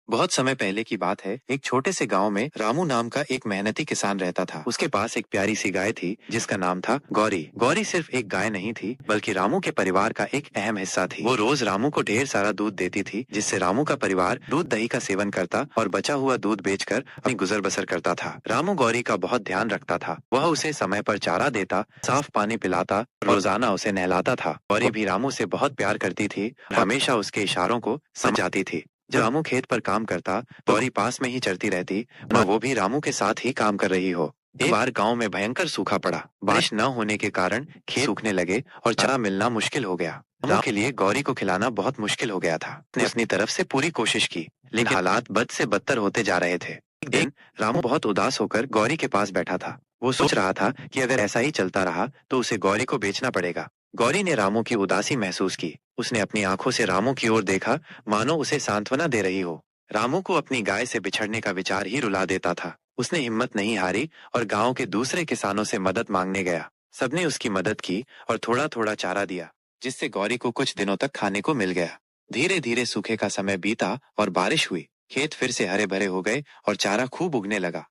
बहुत समय पहले की बात है। एक छोटे से गांव में रामू नाम का एक मेहनती किसान रहता था। उसके पास एक प्यारी सी गाय थी जिसका नाम था गौरी। गौरी सिर्फ एक गाय नहीं थी बल्कि रामू के परिवार का एक अहम हिस्सा थी। वो रोज रामू को ढेर सारा दूध देती थी जिससे रामू का परिवार दूध दही का सेवन करता और बचा हुआ दूध बेचकर अपनी गुजर बसर करता था। रामू गौरी का बहुत ध्यान रखता था। वह उसे समय पर चारा देता, साफ पानी पिलाता, रोजाना उसे नहलाता था। गौरी भी रामू से बहुत प्यार करती थी और हमेशा उसके इशारों को समझ जाती थी। जब रामू खेत पर काम करता तो गौरी पास में ही चलती रहती और वो भी रामू के साथ ही काम कर रही हो। एक बार गांव में भयंकर सूखा पड़ा। बारिश न होने के कारण खेत सूखने लगे और चारा मिलना मुश्किल हो गया। रामू के लिए गौरी को खिलाना बहुत मुश्किल हो गया था। उसने अपनी तरफ से पूरी कोशिश की लेकिन हालात बद से बदतर होते जा रहे थे। एक दिन रामू बहुत उदास होकर गौरी के पास बैठा था। वो सोच रहा था कि अगर ऐसा ही चलता रहा तो उसे गौरी को बेचना पड़ेगा। गौरी ने रामू की उदासी महसूस की। उसने अपनी आंखों से रामू की ओर देखा, मानो उसे सांत्वना दे रही हो। रामू को अपनी गाय से बिछड़ने का विचार ही रुला देता था। उसने हिम्मत नहीं हारी और गांव के दूसरे किसानों से मदद मांगने गया। सबने उसकी मदद की और थोड़ा थोड़ा चारा दिया जिससे गौरी को कुछ दिनों तक खाने को मिल गया। धीरे धीरे सूखे का समय बीता और बारिश हुई। खेत फिर से हरे भरे हो गए और चारा खूब उगने लगा।